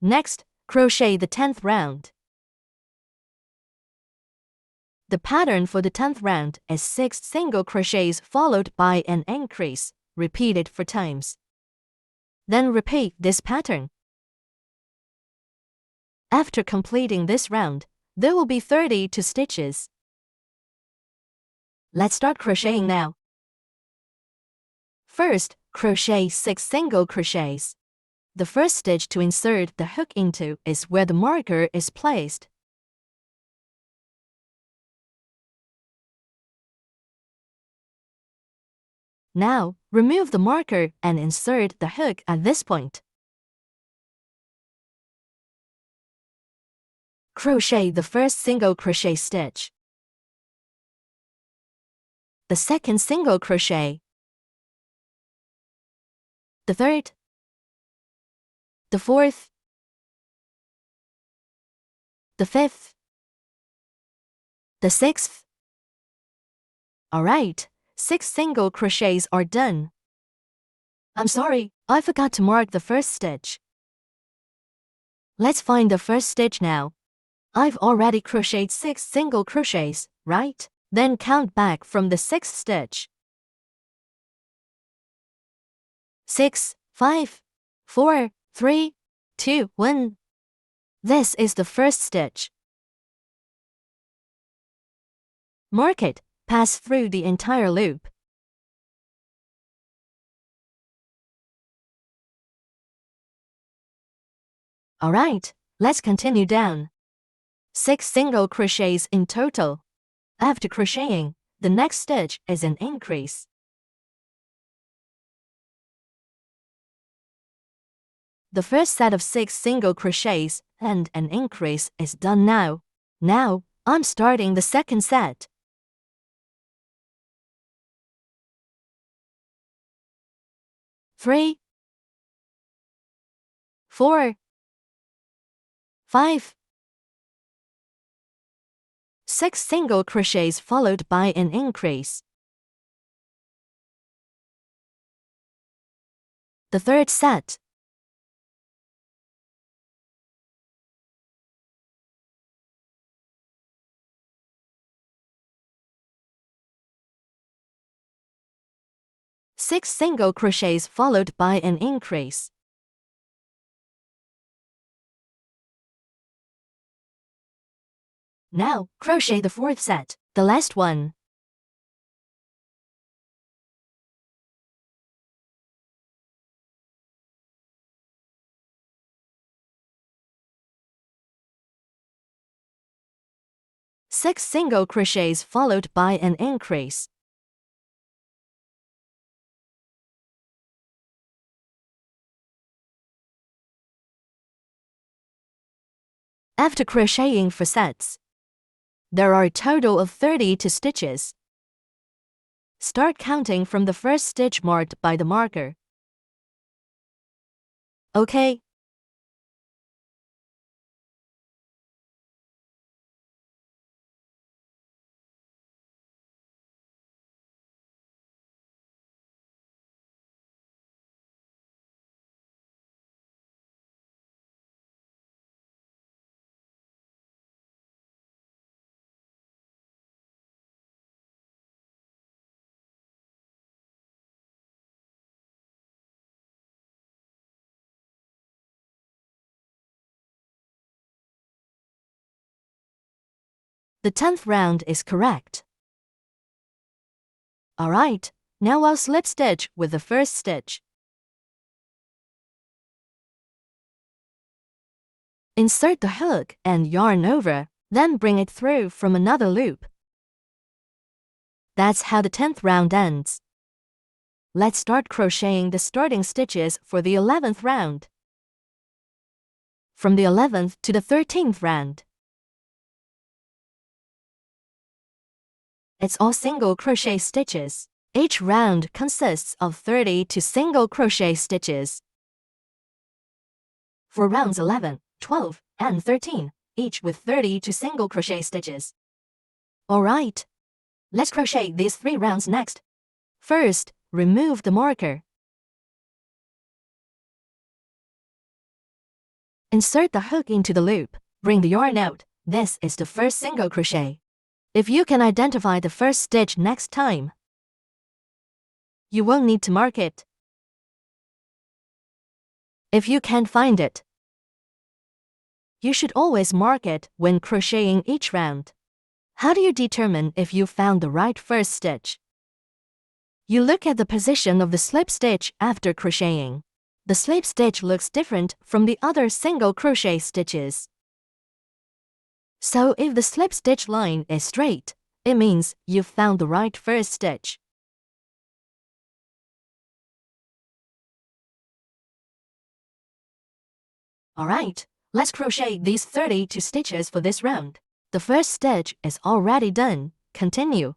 Next, crochet the 10th round. The pattern for the 10th round is 6 single crochets followed by an increase, repeated 4 times. Then repeat this pattern. After completing this round, there will be 32 stitches. Let's start crocheting now. First, crochet 6 single crochets. The first stitch to insert the hook into is where the marker is placed. Now, remove the marker and insert the hook at this point. Crochet the first single crochet stitch, the second single crochet, the third, the fourth, the fifth, the sixth. Alright, 6 single crochets are done. I'm sorry, I forgot to mark the first stitch. Let's find the first stitch now. I've already crocheted 6 single crochets, right? Then count back from the 6th stitch. 6, 5, 4, 3, 2, 1. This is the first stitch. Mark it, pass through the entire loop. Alright, let's continue down. 6 single crochets in total. After crocheting, the next stitch is an increase. The first set of 6 single crochets and an increase is done now. Now, I'm starting the second set. Three, 4, 5, 6 single crochets followed by an increase. The third set. Six single crochets followed by an increase. Now, crochet the fourth set, the last one. Six single crochets followed by an increase. After crocheting 4 sets, there are a total of 32 stitches. Start counting from the first stitch marked by the marker. Okay. The 10th round is correct. Alright, now I'll slip stitch with the first stitch. Insert the hook and yarn over, then bring it through from another loop. That's how the 10th round ends. Let's start crocheting the starting stitches for the 11th round. From the 11th to the 13th round, it's all single crochet stitches. Each round consists of 32 single crochet stitches. For rounds 11, 12, and 13, each with 32 single crochet stitches. Alright, let's crochet these 3 rounds next. First, remove the marker. Insert the hook into the loop. Bring the yarn out. This is the first single crochet. If you can identify the first stitch next time, you won't need to mark it. If you can't find it, you should always mark it when crocheting each round. How do you determine if you found the right first stitch? You look at the position of the slip stitch after crocheting. The slip stitch looks different from the other single crochet stitches. So if the slip stitch line is straight, it means you've found the right first stitch. Alright, let's crochet these 32 stitches for this round. The first stitch is already done. Continue.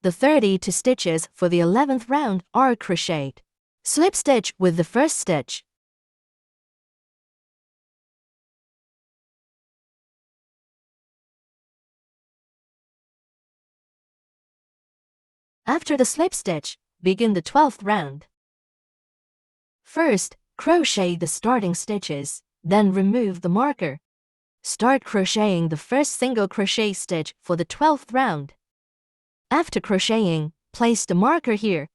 The 32 stitches for the 11th round are crocheted. Slip stitch with the first stitch. After the slip stitch, begin the 12th round. First, crochet the starting stitches, then remove the marker. Start crocheting the first single crochet stitch for the 12th round. After crocheting, place the marker here.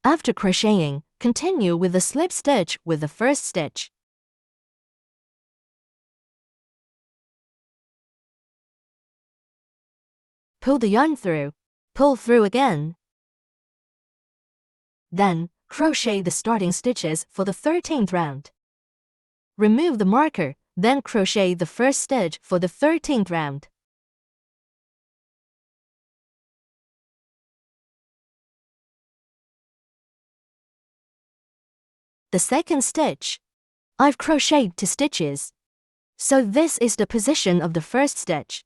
After crocheting, continue with the slip stitch with the first stitch. Pull the yarn through. Pull through again. Then, crochet the starting stitches for the 13th round. Remove the marker, then crochet the first stitch for the 13th round. the second stitch. I've crocheted 2 stitches. So this is the position of the first stitch.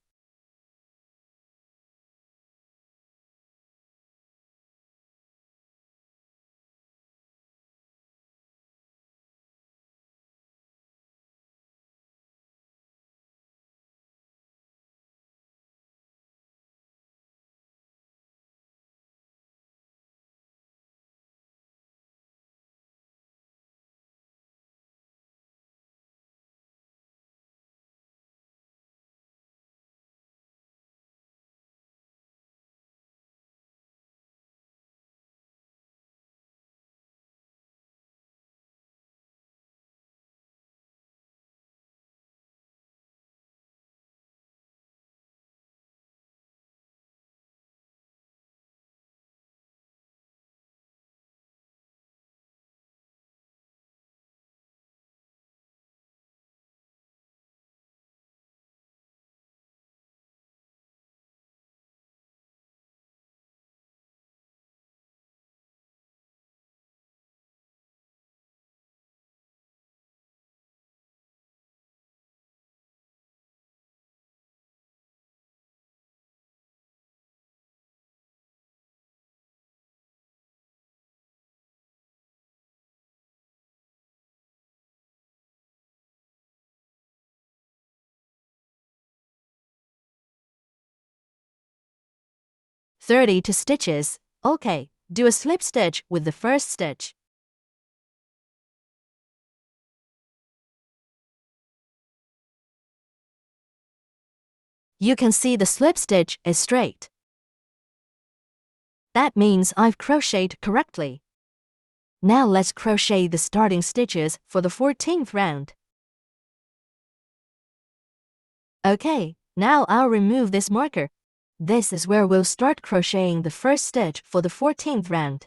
"32 stitches. Okay, do a slip stitch with the first stitch. You can see the slip stitch is straight. That means I've crocheted correctly. Now let's crochet the starting stitches for the 14th round. Okay, now I'll remove this marker. This is where we'll start crocheting the first stitch for the 14th round.